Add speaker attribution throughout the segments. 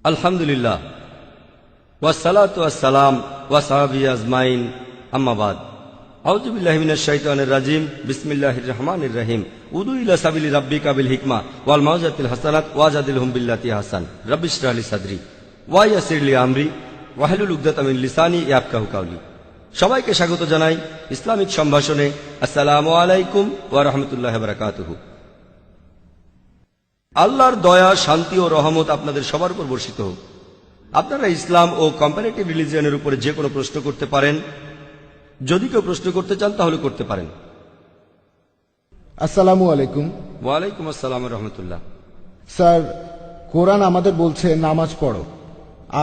Speaker 1: আলহামদুলিল্লাহ ওয়াসসালাতু ওয়াসসালাম ওয়া সাহাবিহি আজমাইন আম্মা বাদ আউযু বিল্লাহি মিনাশ শাইতানির রাজিম বিসমিল্লাহির রহমানির রহিম উদু ইলা সাবিলি রাব্বিকা বিল হিকমা ওয়াল মাউযাতিল হাসানাত ওয়াজাদিলহুম বিল্লাতি আহসান রাব্বিশ ইশরাহ লি সাদরি ওয়া ইয়াসসির লি আমরি ওয়াহলুল উকদাতাম মিন লিসানি ইয়াফকাহু কাওলি। সবাইকে স্বাগত জানাই ইসলামিক সম্ভাষণে। আসসালামু আলাইকুম ওয়া রাহমাতুল্লাহি ওয়া বারাকাতুহু। আল্লাহর দয়া, শান্তি ও রহমত আপনাদের সবার উপর বর্ষিত হোক। আপনারা ইসলাম ও কম্পারেটিভ রিলিজিয়নের উপরে যে কোনো প্রশ্ন করতে পারেন। যদি কেউ প্রশ্ন করতে চান তাহলে করতে পারেন।
Speaker 2: আসসালামু আলাইকুম।
Speaker 1: ওয়ালাইকুম আসসালাম ওয়া রাহমাতুল্লাহ।
Speaker 2: স্যার, কোরআন আমাদের বলছে নামাজ পড়ো,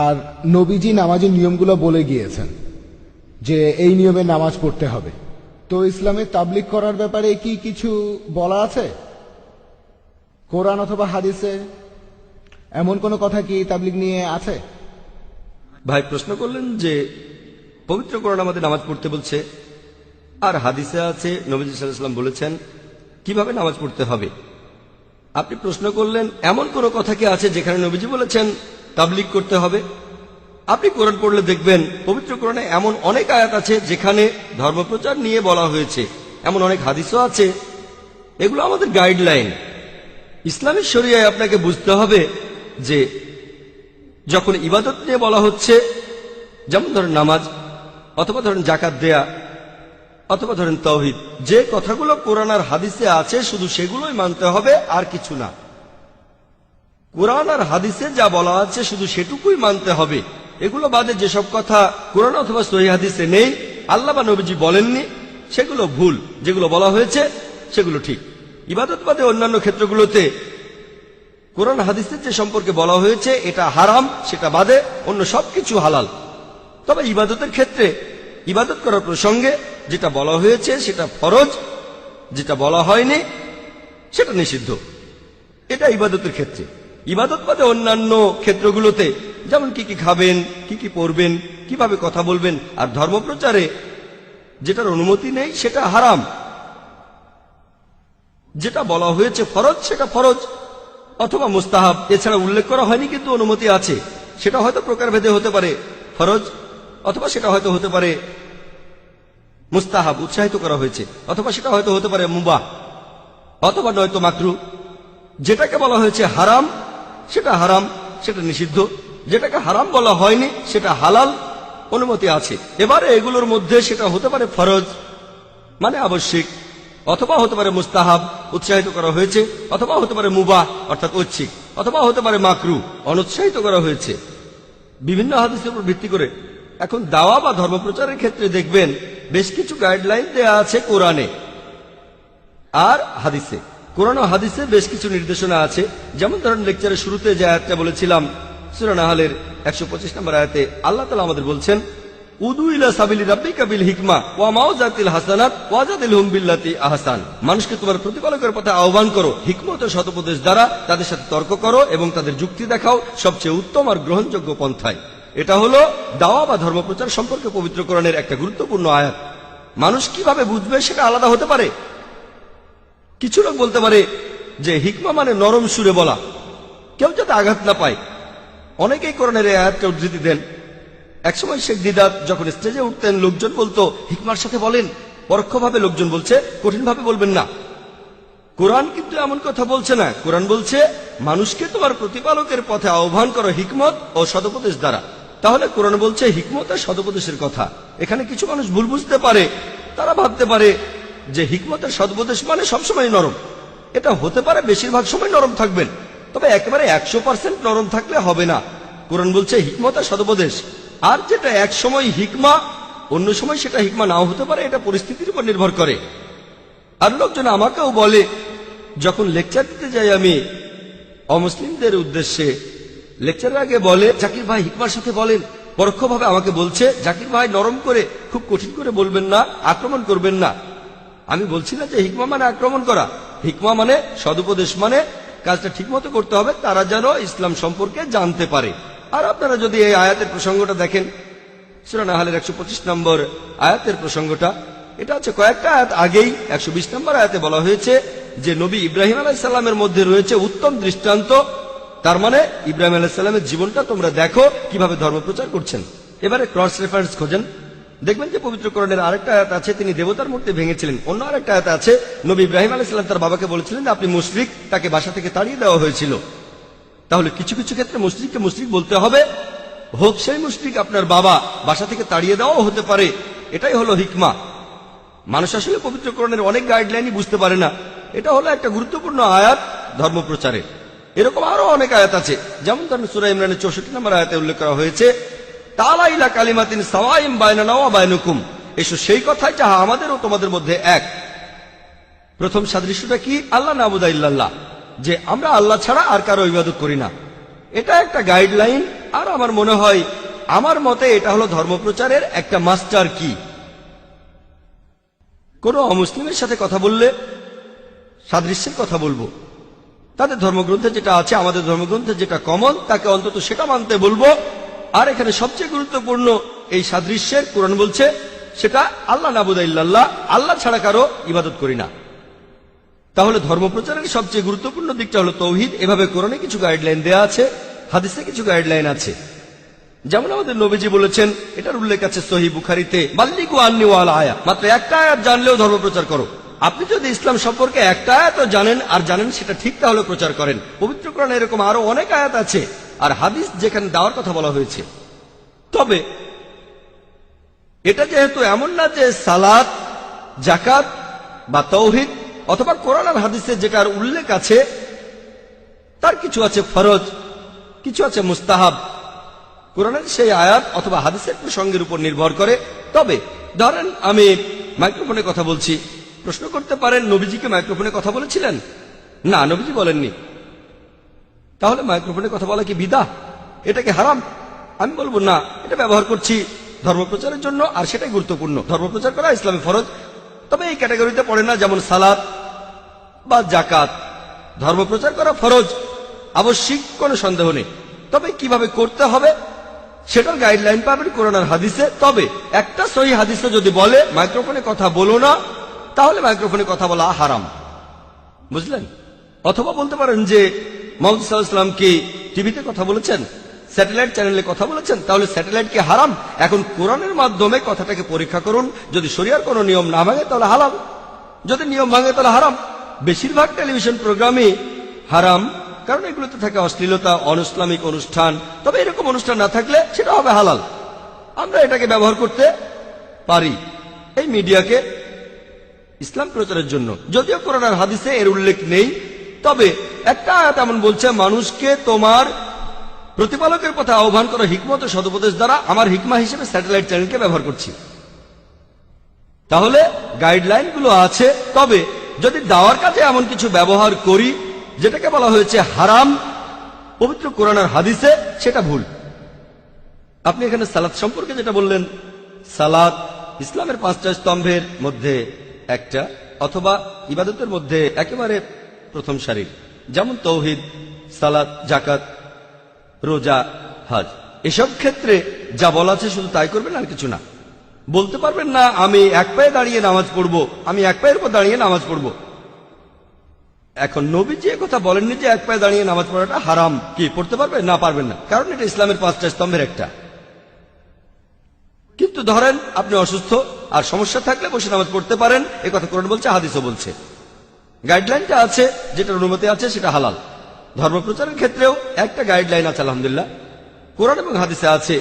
Speaker 2: আর নবীজি নামাজের নিয়মগুলো বলে গিয়েছেন যে এই নিয়মে নামাজ পড়তে হবে। তো ইসলামে তাবলীগ করার ব্যাপারে কি কিছু বলা আছে কোরআন অথবা হাদিসে? এমন কোনো কথা কি তাবলীগ নিয়ে আছে?
Speaker 1: ভাই প্রশ্ন করলেন যে পবিত্র কোরআন আমাদের নামাজ পড়তে বলছে, আর হাদিসে আছে নবীজি সাল্লাল্লাহু আলাইহি ওয়াসাল্লাম বলেছেন কিভাবে নামাজ পড়তে হবে। আপনি প্রশ্ন করলেন এমন কোনো কথা কি আছে যেখানে নবীজি বলেছেন তাবলীগ করতে হবে? আপনি কোরআন পড়লে দেখবেন পবিত্র কোরআনে এমন অনেক আয়াত আছে যেখানে ধর্মপ্রচার নিয়ে বলা হয়েছে, এমন অনেক হাদিসও আছে। এগুলো আমাদের গাইডলাইন। ইসলামের শরিয়ায় আপনাকে বুঝতে হবে যে যখন ইবাদত নিয়ে বলা হচ্ছে, যেমন ধরেন নামাজ, অথবা ধরেন যাকাত দেয়া, অথবা ধরেন তাওহীদ, যে কথাগুলো কোরআন আর হাদিসে আছে শুধু সেগুলোই মানতে হবে, আর কিছু না। কোরআন আর হাদিসে যা বলা আছে শুধু সেটুকুই মানতে হবে। এগুলো বাদে যেসব কথা কোরআন অথবা সহিহ হাদিসে নেই, আল্লাহ বা নবীজি বলেননি, সেগুলো ভুল। যেগুলো বলা হয়েছে সেগুলো ঠিক। ইবাদত বাদে অন্যান্য ক্ষেত্রগুলোতে কোরআন হাদিসের যে সম্পর্কে বলা হয়েছে এটা হারাম, সেটা বাদে অন্য সবকিছু হালাল। তবে ইবাদতের ক্ষেত্রে ইবাদত করার প্রসঙ্গে যেটা বলা হয়েছে সেটা ফরজ, যেটা বলা হয়নি সেটা নিষিদ্ধ। এটা ইবাদতের ক্ষেত্রে। ইবাদত বাদে অন্যান্য ক্ষেত্রগুলোতে যেমন কি কি খাবেন, কি কি পড়বেন, কিভাবে কথা বলবেন, আর ধর্মপ্রচারে যেটার অনুমতি নেই সেটা হারাম। যেটা বলা হয়েছে ফরজ সেটা ফরজ অথবা মুস্তাহাব, এছাড়া উল্লেখ করা হয়নি কিন্তু অনুমতি আছে। সেটা হয়তো প্রকারভেদে হতে পারে ফরজ, অথবা সেটা হয়তো হতে পারে মুস্তাহাব, উৎসাহিত করা হয়েছে, অথবা সেটা হয়তো হতে পারে মুবাহ, অথবা নয়তো মাকরু। যেটাকে বলা হয়েছে হারাম সেটা হারাম, সেটা নিষিদ্ধ। যেটাকে হারাম বলা হয়নি সেটা হালাল, অনুমতি আছে। এবারে এগুলোর মধ্যে সেটা হতে পারে ফরজ মানে আবশ্যিক, অথবা হতে পারে মুস্তাহাব, উৎসাহিত করা হয়েছে, অথবা হতে পারে মুবাহ অর্থাৎ ঐচ্ছিক, অথবা হতে পারে মাকরু, অনুৎসাহিত করা হয়েছে। বিভিন্ন হাদিসের উপর ভিত্তি করে এখন দাওয়া বা ধর্মপ্রচারের ক্ষেত্রে দেখবেন বেশ কিছু গাইডলাইন দেয়া আছে কোরআনে আর হাদিসে। কোরআন ও হাদিসে বেশ কিছু নির্দেশনা আছে। যেমন ধরেন লেকচারের শুরুতে যে আয়াতটা বলেছিলাম সূরা নাহলের 125 নম্বর আয়াতে আল্লাহ তাআলা আমাদের বলছেন উদু ইলা সাবিলি রাব্বিকা বিল হিকমা ওয়া মাউযাতিল হাসানাত ওয়াজাদিলহুম বিল্লাতি আহসান। মানুষকে তোমার প্রতিপালকের পথে আহ্বান করো, হিকমত ও সদুপদেশ দ্বারা তাদের সাথে তর্ক করো এবং তাদের যুক্তি দেখাও সবচেয়ে উত্তম আর গ্রহণযোগ্য পন্থায়। এটা হলো দাওয়া বা ধর্মপ্রচার সম্পর্কে পবিত্র কোরআনের একটা গুরুত্বপূর্ণ আয়াত। মানুষ কিভাবে বুঝবে সেটা আলাদা হতে পারে। কিছু লোক বলতে পারে যে হিকমা মানে নরম সুরে বলা, কেউ যাতে আঘাত না পায়। অনেকেই কোরআনের এই আয়াতটা উদ্ধৃতি দেন। একসময় শেখ দিদাত যখন স্টেজে উঠতেন লোকজন বলতো হিকমার সাথে বলেন। পরোক্ষভাবে লোকজন বলছে কঠিনভাবে বলবেন না। কোরআন কিন্তু এমন কথা বলছে না। কোরআন বলছে মানুষকে তোমার প্রতিপালকের পথে আহ্বান করো হিকমত ও সদুপদেশ দ্বারা। তাহলে কোরআন বলছে হিকমত আর সদুপদেশের কথা। এখানে কিছু মানুষ ভুল বুঝতে পারে। তারা ভাবতে পারে যে হিকমত আর সদুপদেশ মানে সবসময় নরম। এটা হতে পারে, বেশিরভাগ সময় নরম থাকবেন, তবে একেবারে 100% নরম থাকলে হবে না। কোরআন বলছে হিকমত আর সদুপদেশ। আর যেটা এক সময় হিকমা, অন্য সময় সেটা হিকমা নাও হতে পারে। এটা পরিস্থিতির উপর নির্ভর করে। আর লোকজন আমাকেও বলে, যখন লেকচার দিতে যাই আমি অমুসলিমদের উদ্দেশ্যে, লেকচারের আগে বলে জাকির ভাই হিকমার সাথে বলেন। পরোক্ষভাবে আমাকে বলছে জাকির ভাই নরম করে, খুব কঠিন করে বলবেন না, আক্রমণ করবেন না। আমি বলছি না যে হিকমা মানে আক্রমণ করা। হিকমা মানে সদুপদেশ, মানে কাজটা ঠিকমতো করতে হবে, তারা যেন ইসলাম সম্পর্কে জানতে পারে। আর আপনারা যদি এই আয়াতের প্রসঙ্গটা দেখেন, সূরা নাহলের 125 নম্বর আয়াতের প্রসঙ্গটা, এটা হচ্ছে কয়েকটা আয়াত আগেই 120 নম্বর আয়াতে বলা হয়েছে যে নবী ইব্রাহিম আলাইহিস সালামের মধ্যে রয়েছে উত্তম দৃষ্টান্ত তার মানে ইব্রাহিম আলাইহিস সালামের জীবনটা তোমরা দেখো কিভাবে ধর্ম প্রচার করছেন। এবারে ক্রস রেফারেন্স খোঁজেন, দেখবেন যে পবিত্র কোরআনের আরেকটা আয়াত আছে তিনি দেবতার মূর্তি ভেঙেছিলেন। অন্য আরেকটা আয়াত আছে নবী ইব্রাহিম আলাইহিস সালাম তার বাবাকে বলেছিলেন আপনি মুশরিক, তাকে বাসা থেকে তাড়িয়ে দেওয়া হয়েছিল। তাহলে কিছু কিছু ক্ষেত্রে মুশরিককে মুশরিক বলতে হবে, হোক সেই মুশরিক আপনার বাবা, বাসা থেকে তাড়িয়ে দেওয়াও হতে পারে। এটাই হলো হিকমা। মানুষ আসলে পবিত্র কোরআনের অনেক গাইডলাইনই বুঝতে পারে না। এটা হলো একটা গুরুত্বপূর্ণ আয়াত ধর্ম প্রচারে। এরকম আরো অনেক আয়াত আছে, যেমন ধরেন সূরা ইমরানের 64 নম্বর আয়াতে উল্লেখ করা হয়েছে তাআলা ইলা কালিমাতিন সাওয়াইম বাইনানা ওয়া বাইনুকুম, এসো সেই কথাই যাহা আমাদের ও তোমাদের মধ্যে এক। প্রথম সাদৃশ্যটা কি? আল্লাহ নাবুদা ইল্লাল্লাহ, যে আমরা আল্লাহ ছাড়া আর কারো ইবাদত করি না। এটা একটা গাইডলাইন, আর আমার মনে হয় আমার মতে এটা হলো ধর্মপ্রচারের একটা মাস্টার কি। কোন অমুসলিমের সাথে কথা বললে সাদৃশ্যের কথা বলবো, তাদের ধর্মগ্রন্থে যেটা আছে আমাদের ধর্মগ্রন্থে যেটা কমন তাকে অন্তত সেটা মানতে বলবো। আর এখানে সবচেয়ে গুরুত্বপূর্ণ এই সাদৃশ্যের কোরআন বলছে সেটা আল্লাহ নাবুদা ইল্লাল্লাহ, আল্লাহ ছাড়া কারো ইবাদত করি না। তাহলে ধর্মপ্রচারের সবচেয়ে গুরুত্বপূর্ণ দিকটা হলো তৌহিদ। এভাবে কোরআনে কিছু গাইডলাইন দেয়া আছে, হাদিসে কিছু গাইডলাইন আছে। যেমন আমাদের নবীজি বলেছেন, এটার উল্লেখ আছে সহিহ বুখারীতে, বাল্লিগু আন্নি ওয়াল আয়া, মাত্র একটা আয়াত জানলেও ধর্মপ্রচার করো। আপনি যদি ইসলাম সম্পর্কে একটা আয়াতও জানেন আর জানেন সেটা ঠিক, তাহলে প্রচার করেন। পবিত্র কোরআনে এরকম আরো অনেক আয়াত আছে আর হাদিস যেখানে দাওয়ার কথা বলা হয়েছে। তবে এটা যেহেতু এমন না যে সালাত, যাকাত বা তাওহীদ অথবা কোরআন আর হাদিসে যেটার উল্লেখ আছে তার কিছু আছে ফরজ, কিছু আছে মুস্তাহাব। কোরআনের সেই আয়াত অথবা হাদিসের প্রসঙ্গের উপর নির্ভর করে। তবে ধরেন আমি মাইক্রোফোনে কথা বলছি, প্রশ্ন করতে পারেন নবীজিকে মাইক্রোফোনে কথা বলেছিলেন? না, নবীজি বলেননি। তাহলে মাইক্রোফোনে কথা বলা কি বিদআহ? এটা কি হারাম? আমি বলবো না, এটা ব্যবহার করছি ধর্মপ্রচারের জন্য আর সেটাই গুরুত্বপূর্ণ। ধর্মপ্রচার করা ইসলামে ফরজ, তবে এই ক্যাটাগরিতে পড়ে না। যেমন সালাত বা যাকাত, ধর্মপ্রচার করা ফরজ, আবশ্যিক, কোনো সন্দেহ নেই। তবে কিভাবে করতে হবে সেটার গাইডলাইন পাবেন কোরআন আর হাদিসে। তবে একটা সহিহ হাদিসে যদি বলে মাইক্রোফোনে কথা বলো না, তাহলে মাইক্রোফোনে কথা বলা হারাম, বুঝলেন? অথবা বলতে পারেন যে মুহাম্মদ সাল্লাল্লাহু আলাইহি ওয়াসাল্লাম কি টিভিতে কথা বলেছেন, স্যাটেলাইট চ্যানেলে কথা বলেছেন, তাহলে স্যাটেলাইট কি হারাম? এখন কোরআনের মাধ্যমে কথাটাকে পরীক্ষা করুন, যদি শরিয়ার কোনো নিয়ম না ভাঙে তাহলে হালাল, যদি নিয়ম ভাঙে তাহলে হারাম। বেশিরভাগ টেলিভিশন প্রোগ্রামই হারাম, কারণ এগুলোতে থাকে অশ্লীলতা, অনইসলামিক অনুষ্ঠান। তবে এরকম অনুষ্ঠান না থাকলে সেটা হবে হালাল। আমরা এটাকে ব্যবহার করতে পারি এই মিডিয়াকে ইসলাম প্রচারের জন্য। যদিও কোরআন আর হাদিসে এর উল্লেখ নেই, তবে একটা আয়াত এমন বলছে মানুষকে তোমার প্রতিপালকের পথে আহ্বান করা হিকমত ও সদুপদেশ দ্বারা। আমার হিকমা হিসেবে স্যাটেলাইট চ্যানেলকে ব্যবহার করছি। তাহলে গাইডলাইনগুলো আছে। তবে যদি দাওয়ার কাজে এমন কিছু ব্যবহার করি যেটাকে বলা হয়েছে হারাম পবিত্র কোরআন আর হাদিসে, সেটা ভুল। আপনি এখানে সালাত সম্পর্কে যেটা বললেন, সালাত ইসলামের 5টা স্তম্ভের মধ্যে একটা, অথবা ইবাদতের মধ্যে একেবারে প্রথম সারির। যেমন তৌহিদ, সালাত, যাকাত, রোজা, হজ, এসব ক্ষেত্রে যা বলা আছে শুধু তাই করবেন আর কিছু না। বলতে পারবেন না আমি এক পায়ে দাঁড়িয়ে নামাজ পড়বো, আমি এক পায়ের উপর দাঁড়িয়ে নামাজ পড়বো। এখন নবীজি কথা বলেননি যে এক পায়ে দাঁড়িয়ে নামাজ পড়াটা হারাম। কি পড়তে পারবেন? না, পারবেন না, কারণ এটা ইসলামের 5টা স্তম্ভের একটা। কিন্তু ধরেন আপনি অসুস্থ আর সমস্যা থাকলে বসে নামাজ পড়তে পারেন, এ কথা কোরআন বলছে, হাদিসও বলছে। গাইডলাইনটা আছে, যেটার অনুমতি আছে সেটা হালাল। ধর্মপ্রচারের ক্ষেত্রেও একটা গাইডলাইন আছে, আলহামদুলিল্লাহ, কোরআন এবং হাদিসে আছে।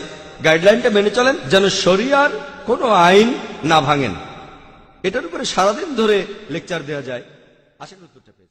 Speaker 1: গাইডলাইনটা মেনে চলেন যেন শরিয়ার কোনো আইন না ভাঙেন। এটার উপরে সারাদিন ধরে লেকচার দেওয়া যায়। আশা করি উত্তরটা পেয়েছেন।